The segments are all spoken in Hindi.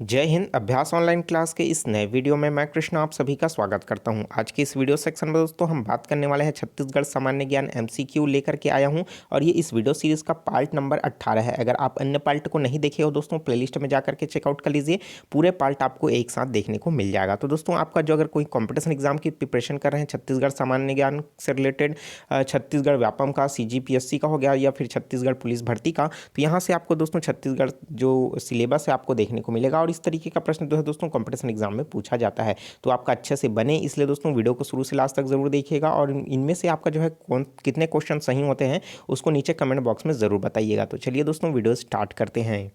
जय हिंद। अभ्यास ऑनलाइन क्लास के इस नए वीडियो में मैं कृष्ण आप सभी का स्वागत करता हूं। आज के इस वीडियो सेक्शन में दोस्तों हम बात करने वाले हैं छत्तीसगढ़ सामान्य ज्ञान एमसीक्यू लेकर के आया हूं और ये इस वीडियो सीरीज का पार्ट नंबर 18 है। अगर आप अन्य पार्ट को नहीं देखे हो दोस्तों प्लेलिस्ट में जाकर के चेकआउट कर लीजिए, पूरे पार्ट आपको एक साथ देखने को मिल जाएगा। तो दोस्तों आपका जो अगर कोई कॉम्पिटिशन एग्जाम की प्रिपरेशन कर रहे हैं छत्तीसगढ़ सामान्य ज्ञान से रिलेटेड, छत्तीसगढ़ व्यापम का, सीजीपीएससी का हो गया या फिर छत्तीसगढ़ पुलिस भर्ती का, तो यहाँ से आपको दोस्तों छत्तीसगढ़ जो सिलेबस है आपको देखने को मिलेगा और इस तरीके का प्रश्न जो है दोस्तों कंपटीशन एग्जाम में पूछा जाता है। तो आपका अच्छे से बने, इसलिए दोस्तों वीडियो को शुरू से लास्ट तक जरूर देखिएगा और इनमें से आपका जो है कौन कितने क्वेश्चन सही होते हैं उसको नीचे कमेंट बॉक्स में ज़रूर बताइएगा। तो चलिए दोस्तों वीडियो स्टार्ट करते हैं।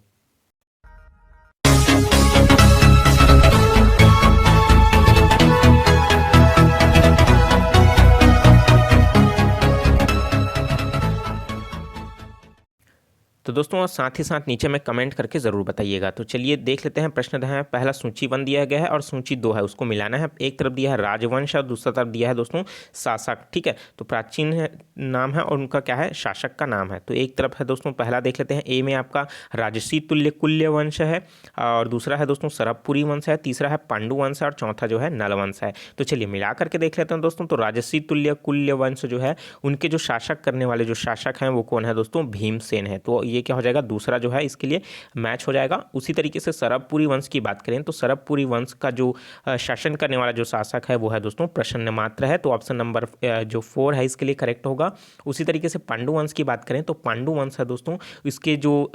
तो दोस्तों साथ ही साथ नीचे में कमेंट करके ज़रूर बताइएगा। तो चलिए देख लेते हैं प्रश्न है। पहला सूची 1 दिया गया है और सूची 2 है, उसको मिलाना है। एक तरफ दिया है राजवंश और दूसरा तरफ दिया है दोस्तों शासक। ठीक है, तो प्राचीन नाम है और उनका क्या है, शासक का नाम है। तो एक तरफ है दोस्तों, पहला देख लेते हैं। ए में आपका राजसी तुल्य कुल्य वंश है और दूसरा है दोस्तों सरबपुरी वंश है, तीसरा है पांडु वंश है और चौथा जो है नल वंश है। तो चलिए मिला करके देख लेते हैं दोस्तों। तो राजसी तुल्य कुल्य वंश जो है उनके जो शासक करने वाले जो शासक हैं वो कौन है दोस्तों, भीमसेन है। तो ये क्या हो जाएगा, दूसरा जो है इसके लिए मैच हो जाएगा। उसी तरीके से सरबपुरी वंश की बात करें तो सरबपुरी वंश का जो शासन करने वाला जो शासक है वो है दोस्तों प्रसन्नमात्र है। तो ऑप्शन नंबर जो 4 है इसके लिए करेक्ट होगा। उसी तरीके से पांडु वंश की बात करें तो पांडु वंश है दोस्तों, इसके जो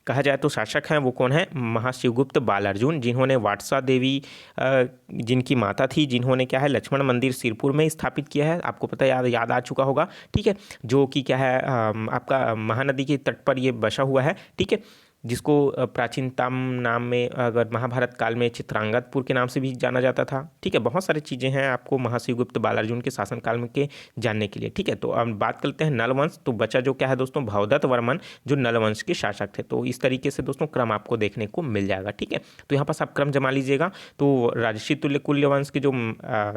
कहा जाए तो शासक हैं वो कौन है, महाशिवगुप्त बालार्जुन, जिन्होंने वाटसा देवी जिनकी माता थी, जिन्होंने क्या है लक्ष्मण मंदिर सिरपुर में स्थापित किया है। आपको पता याद आ चुका होगा। ठीक है, जो कि क्या है आपका महानदी के तट पर ये बसा हुआ है। ठीक है, जिसको प्राचीनतम नाम में अगर महाभारत काल में चित्रांगदपुर के नाम से भी जाना जाता था। ठीक है, बहुत सारी चीज़ें हैं आपको महाशिवगुप्त बालार्जुन के शासनकाल में के जानने के लिए। ठीक है, तो अब बात करते हैं नलवंश। तो बचा जो क्या है दोस्तों, भवदत्त वर्मन, जो नलवंश के शासक थे। तो इस तरीके से दोस्तों क्रम आपको देखने को मिल जाएगा। ठीक है, तो यहाँ पास आप क्रम जमा लीजिएगा। तो राजसी तुल्य कुल्य वंश के जो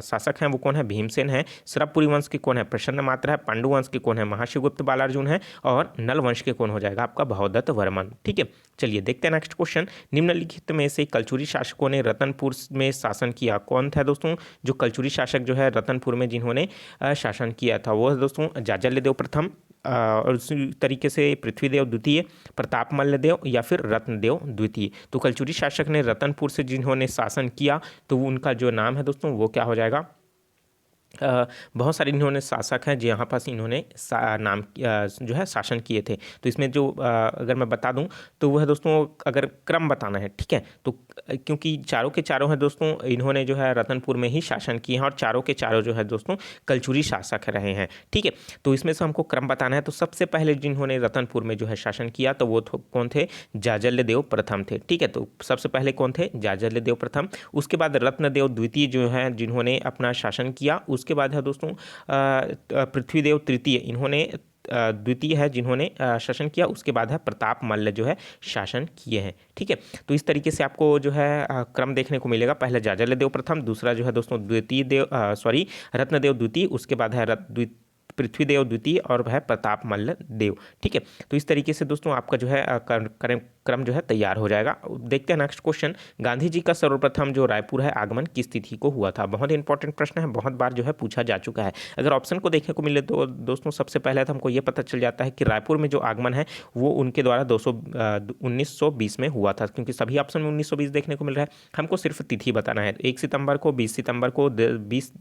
शासक हैं वो कौन है, भीमसेन है। सरबपुरी वंश के कौन है, प्रसन्नमात्र है। पांडु वंश के कौन है, महाशिवगुप्त बालार्जुन है। और नल वंश के कौन हो जाएगा, आपका भवदत्त वर्मन। ठीक है, चलिए देखते हैं नेक्स्ट क्वेश्चन। निम्नलिखित में से कलचुरी शासकों ने रतनपुर में शासन किया, कौन था दोस्तों, जो कलचुरी शासक जो है रतनपुर में जिन्होंने शासन किया था वो है दोस्तों जाजल्यदेव प्रथम और उसी तरीके से पृथ्वीदेव द्वितीय, प्रताप मल्लदेव या फिर रत्नदेव द्वितीय। तो कलचुरी शासक ने रतनपुर से जिन्होंने शासन किया तो उनका जो नाम है दोस्तों वो क्या हो जाएगा, बहुत सारे इन्होंने शासक हैं जहाँ पास इन्होंने नाम जो है शासन किए थे। तो इसमें जो अगर मैं बता दूं तो वह है दोस्तों, अगर क्रम बताना है ठीक है, तो क्योंकि चारों के चारों हैं दोस्तों इन्होंने जो है रतनपुर में ही शासन किए हैं और चारों के चारों जो है दोस्तों कलचुरी शासक रहे हैं। ठीक है, तो इसमें से हमको क्रम बताना है। तो सबसे पहले जिन्होंने रतनपुर में जो है शासन किया तो वो कौन थे, जाजल्यदेव प्रथम थे। ठीक है, तो सबसे पहले कौन थे, जाजल्यदेव प्रथम। उसके बाद रत्नदेव द्वितीय जो है जिन्होंने अपना शासन किया। उसके बाद है दोस्तों पृथ्वीदेव तृतीय, इन्होंने द्वितीय है जिन्होंने शासन किया। उसके बाद है प्रताप मल्ल जो है शासन किए हैं। ठीक है, तो इस तरीके से आपको जो है क्रम देखने को मिलेगा। पहले जाजल्यदेव प्रथम, दूसरा जो है दोस्तों द्वितीय देव रत्नदेव द्वितीय, उसके बाद है पृथ्वीदेव द्वितीय और है प्रताप मल्ल देव। ठीक है, तो इस तरीके से दोस्तों आपका जो है क्रम जो है तैयार हो जाएगा। देखते हैं नेक्स्ट क्वेश्चन। गांधी जी का सर्वप्रथम जो रायपुर है आगमन किस तिथि को हुआ था, बहुत इंपॉर्टेंट प्रश्न है, बहुत बार जो है पूछा जा चुका है। अगर ऑप्शन को देखने को मिले तो दोस्तों सबसे पहले तो हमको ये पता चल जाता है कि रायपुर में जो आगमन है वो उनके द्वारा 1920 में हुआ था, क्योंकि सभी ऑप्शन में 1920 देखने को मिल रहा है। हमको सिर्फ तिथि बताना है, 1 सितंबर को, 20 सितंबर को, 20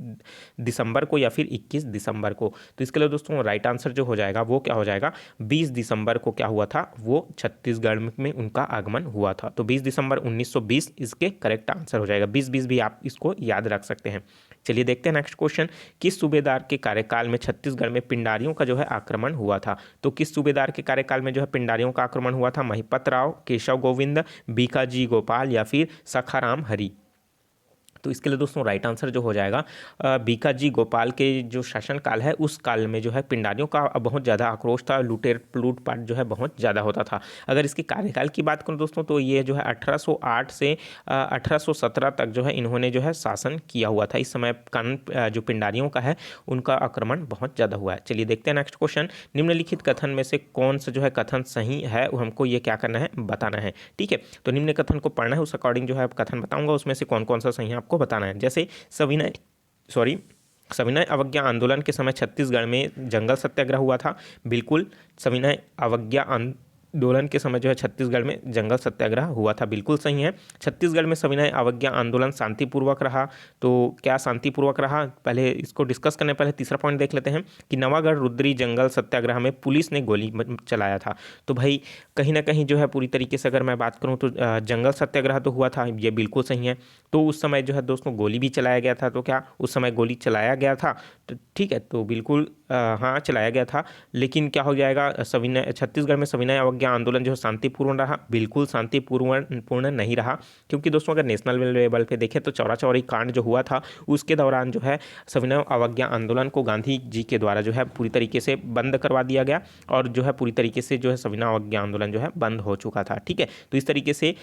दिसंबर को या फिर 21 दिसंबर को। तो इसके लिए दोस्तों राइट आंसर जो हो जाएगा वो क्या हो जाएगा, 20 दिसंबर को क्या हुआ था, वो छत्तीसगढ़ में उनका आगमन हुआ था। तो 20 दिसंबर 1920 इसके करेक्ट आंसर हो जाएगा। 20 भी आप इसको याद रख सकते हैं। चलिए देखते हैं नेक्स्ट क्वेश्चन। किस सूबेदार के कार्यकाल में छत्तीसगढ़ में पिंडारियों का जो है आक्रमण हुआ था। तो किस सूबेदार के कार्यकाल में जो है पिंडारियों का आक्रमण हुआ था, महिपत राव, केशव गोविंद, बीकाजी गोपाल या फिर सखाराम हरि। तो इसके लिए दोस्तों राइट आंसर जो हो जाएगा बीकाजी गोपाल के जो शासनकाल है उस काल में जो है पिंडारियों का बहुत ज़्यादा आक्रोश था, लूटपाट जो है बहुत ज़्यादा होता था। अगर इसके कार्यकाल की बात करूं दोस्तों तो ये जो है 1808 से 1817 तक जो है इन्होंने जो है शासन किया हुआ था। इस समय कानून जो पिंडारियों का है उनका आक्रमण बहुत ज़्यादा हुआ है। चलिए देखते हैं नेक्स्ट क्वेश्चन। निम्नलिखित कथन में से कौन सा जो है कथन सही है, हमको ये क्या करना है, बताना है। ठीक है, तो निम्न कथन को पढ़ना है, उस अकॉर्डिंग जो है कथन बताऊंगा, उसमें से कौन कौन सा सही है आपको बताना है। जैसे सविनय अवज्ञा आंदोलन के समय छत्तीसगढ़ में जंगल सत्याग्रह हुआ था। बिल्कुल, सविनय अवज्ञा आंदोलन के समय जो है छत्तीसगढ़ में जंगल सत्याग्रह हुआ था, बिल्कुल सही है। छत्तीसगढ़ में सविनय अवज्ञा आंदोलन शांतिपूर्वक रहा, तो क्या शांतिपूर्वक रहा, पहले इसको डिस्कस करने पहले तीसरा पॉइंट देख लेते हैं कि नवागढ़ रुद्री जंगल सत्याग्रह में पुलिस ने गोली चलाया था। तो भाई कहीं ना कहीं जो है पूरी तरीके से अगर मैं बात करूँ तो जंगल सत्याग्रह तो हुआ था, ये बिल्कुल सही है। तो उस समय जो है दोस्तों गोली भी चलाया गया था, तो क्या उस समय गोली चलाया गया था, तो ठीक है, तो बिल्कुल हाँ चलाया गया था। लेकिन क्या हो जाएगा, छत्तीसगढ़ में सविनय अवज्ञा आंदोलन जो है शांतिपूर्ण रहा, बिल्कुल शांतिपूर्ण नहीं रहा, क्योंकि दोस्तों अगर नेशनल लेवल पे देखें तो चौरा चौरी कांड जो हुआ था उसके दौरान जो है सविनय अवज्ञा आंदोलन को गांधी जी के द्वारा जो है पूरी तरीके से बंद करवा दिया गया, और जो है पूरी तरीके से जो है सविनय अवज्ञा आंदोलन जो है बंद हो चुका था। ठीक है, तो इस तरीके से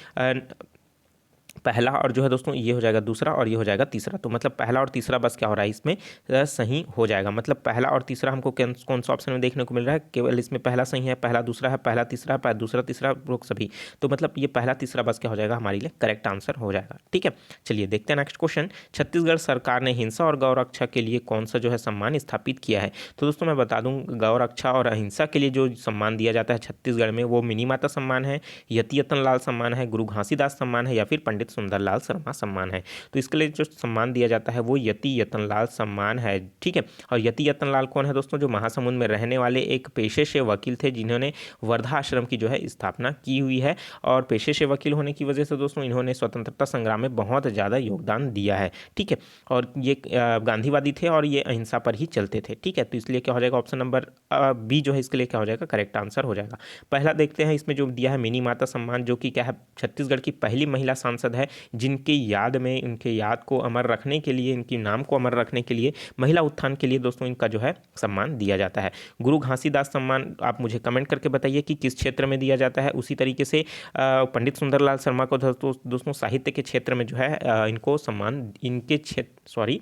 पहला और जो है दोस्तों ये हो जाएगा दूसरा और ये हो जाएगा तीसरा, तो मतलब पहला और तीसरा बस क्या हो रहा है इसमें सही हो जाएगा। मतलब पहला और तीसरा हमको कौन सा ऑप्शन में देखने को मिल रहा है, केवल इसमें पहला सही है, पहला दूसरा है, पहला तीसरा है, दूसरा तीसरा रोक सभी, तो मतलब ये पहला तीसरा बस क्या हो जाएगा हमारे लिए करेक्ट आंसर हो जाएगा। ठीक है, चलिए देखते हैं नेक्स्ट क्वेश्चन। छत्तीसगढ़ सरकार ने हिंसा और गौ रक्षा के लिए कौन सा जो है सम्मान स्थापित किया है। तो दोस्तों मैं बता दूं, गौ रक्षा और अहिंसा के लिए जो सम्मान दिया जाता है छत्तीसगढ़ में वो मिनी माता सम्मान है, यति यतन लाल सम्मान है, गुरु घासीदास सम्मान है, या फिर पंडित सुंदरलाल शर्मा सम्मान है। तो इसके लिए जो सम्मान दिया जाता है वो यति यतनलाल सम्मान है। ठीक है, और यति यतनलाल कौन है दोस्तों, जो महासमुंद में रहने वाले एक पेशे से वकील थे जिन्होंने वर्धा आश्रम की जो है स्थापना की हुई है, और पेशे से वकील होने की वजह से दोस्तों इन्होंने स्वतंत्रता संग्राम में बहुत ज़्यादा योगदान दिया है। ठीक है, और ये गांधीवादी थे और ये अहिंसा पर ही चलते थे। ठीक है, तो इसलिए क्या हो जाएगा ऑप्शन नंबर बी जो है इसके लिए क्या हो जाएगा करेक्ट आंसर हो जाएगा। पहला देखते हैं इसमें जो दिया है मिनी माता सम्मान, जो कि क्या है छत्तीसगढ़ की पहली महिला सांसद है जिनकी याद में, इनके याद को अमर रखने के लिए, इनके नाम को अमर रखने के लिए, महिला उत्थान के लिए दोस्तों इनका जो है सम्मान दिया जाता है। गुरु घासीदास सम्मान आप मुझे कमेंट करके बताइए कि किस क्षेत्र में दिया जाता है। उसी तरीके से पंडित सुंदरलाल शर्मा को दोस्तों साहित्य के क्षेत्र में जो है इनको सम्मान, इनके क्षेत्र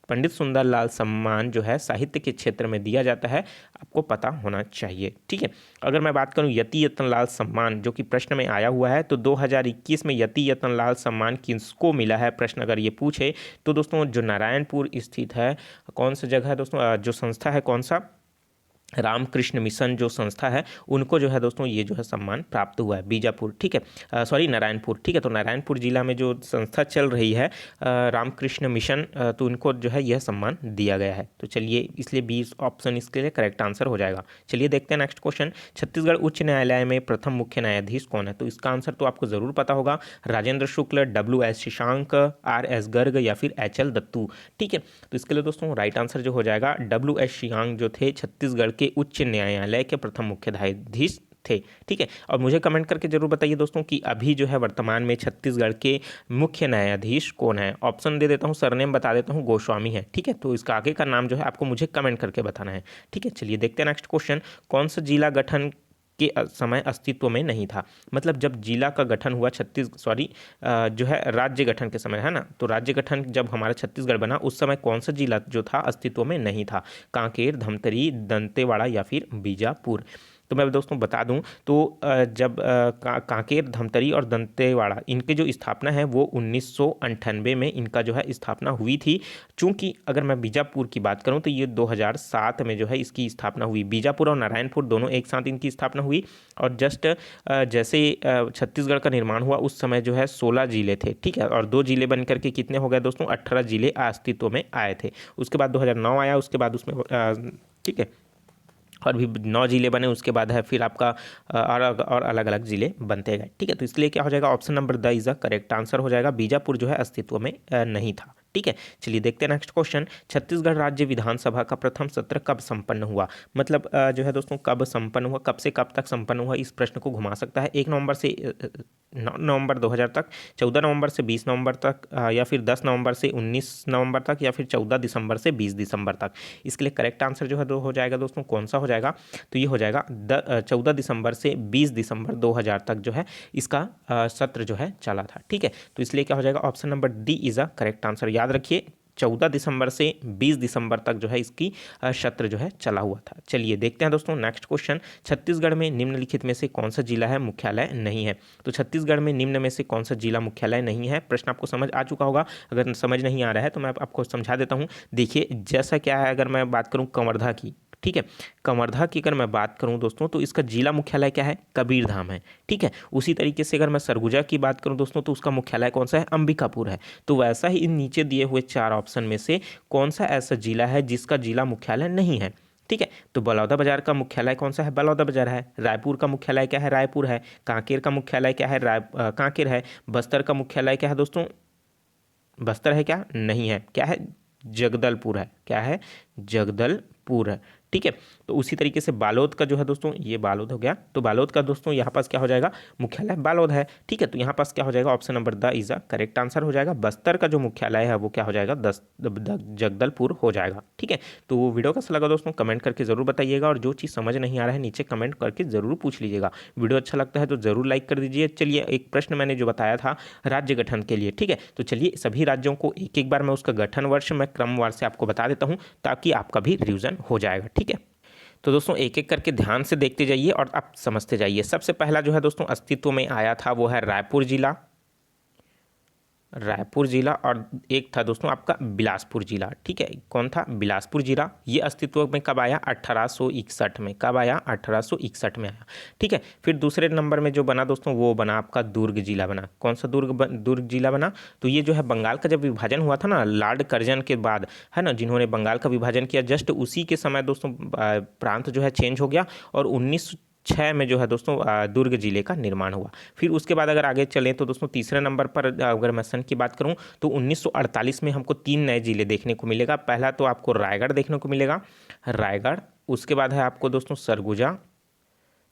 पंडित सुंदरलाल सम्मान जो है साहित्य के क्षेत्र में दिया जाता है, आपको पता होना चाहिए। ठीक है, अगर मैं बात करूं यति यतनलाल सम्मान जो कि प्रश्न में आया हुआ है, तो 2021 में यति यतनलाल सम्मान किसको मिला है, प्रश्न अगर ये पूछे तो दोस्तों जो नारायणपुर स्थित है, कौन सा जगह है दोस्तों, जो संस्था है कौन सा, रामकृष्ण मिशन जो संस्था है उनको जो है दोस्तों ये जो है सम्मान प्राप्त हुआ है, बीजापुर। ठीक है, सॉरी नारायणपुर। ठीक है, तो नारायणपुर जिला में जो संस्था चल रही है रामकृष्ण मिशन, तो उनको जो है यह सम्मान दिया गया है। तो चलिए इसलिए बी ऑप्शन इसके लिए करेक्ट आंसर हो जाएगा। चलिए देखते हैं नेक्स्ट क्वेश्चन। छत्तीसगढ़ उच्च न्यायालय में प्रथम मुख्य न्यायाधीश कौन है। तो इसका आंसर तो आपको जरूर पता होगा, राजेंद्र शुक्ल, WS शशांक, RS गर्ग या फिर HL दत्तू। ठीक है, तो इसके लिए दोस्तों राइट आंसर जो हो जाएगा WS शशांक जो थे छत्तीसगढ़ के उच्च न्यायालय के प्रथम मुख्य न्यायाधीश थे। ठीक है, और मुझे कमेंट करके जरूर बताइए दोस्तों कि अभी जो है वर्तमान में छत्तीसगढ़ के मुख्य न्यायाधीश कौन है। ऑप्शन दे देता हूँ, सरनेम बता देता हूँ, गोस्वामी है। ठीक है, तो इसका आगे का नाम जो है आपको मुझे कमेंट करके बताना है। ठीक है, चलिए देखते हैं नेक्स्ट क्वेश्चन। कौन सा जिला गठन के समय अस्तित्व में नहीं था। मतलब जब जिला का गठन हुआ जो है राज्य गठन के समय, है ना, तो राज्य गठन जब हमारा छत्तीसगढ़ बना उस समय कौन सा जिला जो था अस्तित्व में नहीं था, कांकेर, धमतरी, दंतेवाड़ा या फिर बीजापुर। तो मैं दोस्तों बता दूं तो जब कांकेर, धमतरी और दंतेवाड़ा इनके जो स्थापना है वो 1998 में इनका जो है स्थापना हुई थी। चूंकि अगर मैं बीजापुर की बात करूं तो ये 2007 में जो है इसकी स्थापना हुई। बीजापुर और नारायणपुर दोनों एक साथ इनकी स्थापना हुई, और जस्ट जैसे छत्तीसगढ़ का निर्माण हुआ उस समय जो है 16 जिले थे। ठीक है, और 2 जिले बन करके कितने हो गए दोस्तों, 18 जिले अस्तित्व में आए थे। उसके बाद 2009 आया, उसके बाद उसमें ठीक है और भी 9 जिले बने, उसके बाद है फिर आपका और अलग अलग जिले बनते गए। ठीक है, तो इसलिए क्या हो जाएगा option number the is the correct answer हो जाएगा। बीजापुर जो है अस्तित्व में नहीं था। ठीक है, चलिए देखते हैं नेक्स्ट क्वेश्चन। छत्तीसगढ़ राज्य विधानसभा का प्रथम सत्र कब संपन्न हुआ। मतलब जो है दोस्तों कब संपन्न हुआ, कब से कब तक संपन्न हुआ, इस प्रश्न को घुमा सकता है। 1 नवंबर से नवंबर 2000 तक, 14 नवंबर से 20 नवंबर तक, या फिर 10 नवंबर से 19 नवंबर तक, या फिर 14 दिसंबर से 20 दिसंबर तक। इसके लिए करेक्ट आंसर जो है हो जाएगा दोस्तों, कौन सा हो जाएगा, तो ये हो जाएगा 14 दिसंबर से 20 दिसंबर 2000 तक जो है इसका सत्र जो है चला था। ठीक है, तो इसलिए क्या हो जाएगा, option number D is a correct answer. याद रखिए 14 दिसंबर से 20 दिसंबर तक जो है इसकी सत्र जो है चला हुआ था। चलिए देखते हैं दोस्तों नेक्स्ट क्वेश्चन। छत्तीसगढ़ में निम्नलिखित में से कौन सा जिला है मुख्यालय नहीं है। तो छत्तीसगढ़ में निम्न में से कौन सा जिला मुख्यालय नहीं है। प्रश्न आपको समझ आ चुका होगा, अगर समझ नहीं आ रहा है तो मैं आपको समझा देता हूँ। देखिए जैसा क्या है, अगर मैं बात करूँ कवर्धा की, ठीक है, कवर्धा की अगर मैं बात करूं दोस्तों तो इसका जिला मुख्यालय क्या है, कबीरधाम है। ठीक है, उसी तरीके से अगर मैं सरगुजा की बात करूं दोस्तों तो उसका मुख्यालय कौन सा है, अंबिकापुर है। तो वैसा ही इन नीचे दिए हुए 4 ऑप्शन में से कौन सा ऐसा जिला है जिसका जिला मुख्यालय नहीं है। ठीक है, तो बलौदाबाजार का मुख्यालय कौन सा है, बलौदाबाजार है। रायपुर का मुख्यालय क्या है, रायपुर है। कांकेर का मुख्यालय क्या है, कांकेर है। बस्तर का मुख्यालय क्या है दोस्तों, बस्तर है क्या, नहीं है, क्या है, जगदलपुर है। क्या है, जगदलपुर है। ठीक है, तो उसी तरीके से बालोद का जो है दोस्तों, ये बालोद हो गया, तो बालोद का दोस्तों यहाँ पास क्या हो जाएगा, मुख्यालय बालोद है। ठीक है, तो यहाँ पास क्या हो जाएगा, option number the is a correct answer हो जाएगा। बस्तर का जो मुख्यालय है वो क्या हो जाएगा, जगदलपुर हो जाएगा। ठीक है, तो वीडियो कैसा लगा दोस्तों कमेंट करके जरूर बताइएगा, और जो चीज़ समझ नहीं आ रहा है नीचे कमेंट करके जरूर पूछ लीजिएगा। वीडियो अच्छा लगता है तो जरूर लाइक कर दीजिए। चलिए एक प्रश्न मैंने जो बताया था राज्य गठन के लिए, ठीक है, तो चलिए सभी राज्यों को एक एक बार मैं उसका गठन वर्ष मैं क्रमवार से आपको बता देता हूँ ताकि आपका भी रिवीजन हो जाएगा। ठीक है, तो दोस्तों एक एक करके ध्यान से देखते जाइए और आप समझते जाइए। सबसे पहला जो है दोस्तों अस्तित्व में आया था वो है रायपुर जिला, रायपुर जिला, और एक था दोस्तों आपका बिलासपुर जिला। ठीक है, कौन था, बिलासपुर जिला। ये अस्तित्व में कब आया, 1861 में। कब आया, 1861 में आया। ठीक है, फिर दूसरे नंबर में जो बना दोस्तों वो बना आपका दुर्ग जिला बना। कौन सा दुर्ग जिला बना, तो ये जो है बंगाल का जब विभाजन हुआ था ना लॉर्ड कर्जन के बाद, है ना, जिन्होंने बंगाल का विभाजन किया, जस्ट उसी के समय दोस्तों प्रांत जो है चेंज हो गया और 1906 में जो है दोस्तों दुर्ग जिले का निर्माण हुआ। फिर उसके बाद अगर आगे चलें तो दोस्तों तीसरे नंबर पर अगर मैं सन की बात करूं तो 1948 में हमको 3 नए जिले देखने को मिलेगा। पहला तो आपको रायगढ़ देखने को मिलेगा, रायगढ़। उसके बाद है आपको दोस्तों सरगुजा,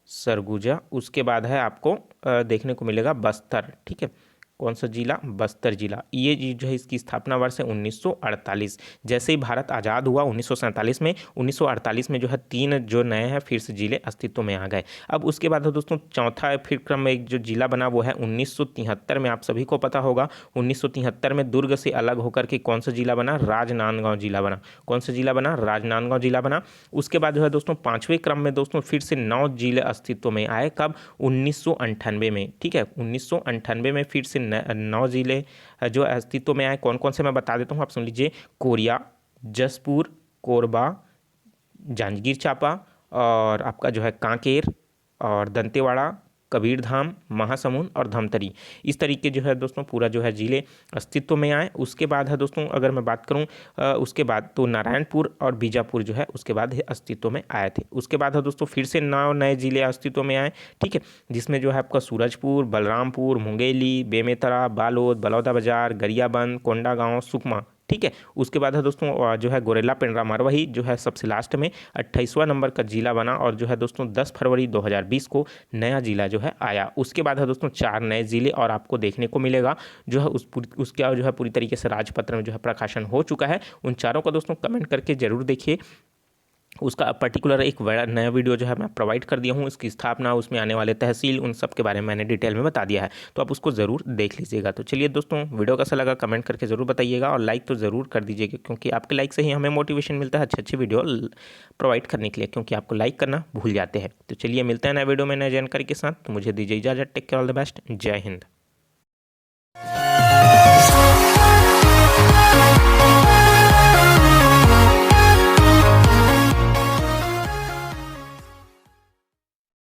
सरगुजा। उसके बाद है आपको देखने को मिलेगा बस्तर। ठीक है, कौन सा जिला, बस्तर जिला। ये जो है इसकी स्थापना वर्ष है 1948। जैसे ही भारत आज़ाद हुआ 1947 में, 1948 में जो है 3 जो नए हैं फिर से जिले अस्तित्व में आ गए। अब उसके बाद दोस्तों चौथा फिर क्रम में एक जो जिला बना वो है 1973 में। आप सभी को पता होगा 1973 में दुर्ग से अलग होकर के कौन सा जिला बना, राजनांदगांव जिला बना। कौन सा जिला बना, राजनांदगांव जिला बना। उसके बाद जो है दोस्तों 5वें क्रम में दोस्तों फिर से 9 जिले अस्तित्व में आए। कब, 1998 में। ठीक है, 1998 में फिर से 9 जिले जो अस्तित्व में आए। कौन कौन से मैं बता देता हूँ, आप सुन लीजिए। कोरिया, जसपुर, कोरबा, जांजगीर चांपा, और आपका जो है कांकेर, और दंतेवाड़ा, कबीरधाम, महासमुंद और धमतरी। इस तरीके जो है दोस्तों पूरा जो है जिले अस्तित्व में आए। उसके बाद है दोस्तों अगर मैं बात करूं उसके बाद तो नारायणपुर और बीजापुर जो है उसके बाद अस्तित्व में आए थे। उसके बाद है दोस्तों फिर से 9 नए जिले अस्तित्व में आए। ठीक है, जिसमें जो है आपका सूरजपुर, बलरामपुर, मुंगेली, बेमेतरा, बालोद, बलौदाबाजार, गरियाबंद, कोंडागांव, सुकमा। ठीक है, उसके बाद है दोस्तों जो है गोरेला पेंड्रा मरवाही जो है सबसे लास्ट में 28वां नंबर का जिला बना, और जो है दोस्तों 10 फरवरी 2020 को नया जिला जो है आया। उसके बाद है दोस्तों 4 नए जिले और आपको देखने को मिलेगा जो है उसका जो है पूरी तरीके से राजपत्र में जो है प्रकाशन हो चुका है। उन चारों का दोस्तों कमेंट करके जरूर देखिए। उसका पर्टिकुलर एक बड़ा नया वीडियो जो है मैं प्रोवाइड कर दिया हूँ, इसकी स्थापना, उसमें आने वाले तहसील, उन सब के बारे में मैंने डिटेल में बता दिया है, तो आप उसको ज़रूर देख लीजिएगा। तो चलिए दोस्तों वीडियो कैसा लगा कमेंट करके ज़रूर बताइएगा, और लाइक तो ज़रूर कर दीजिएगा क्योंकि आपके लाइक से ही हमें मोटिवेशन मिलता है अच्छी वीडियो प्रोवाइड करने के लिए, क्योंकि आपको लाइक करना भूल जाते हैं। तो चलिए मिलते हैं नए वीडियो में नए जानकारी के साथ, तो मुझे दीजिए इजाज़त। Take care, all the best, जय हिंद।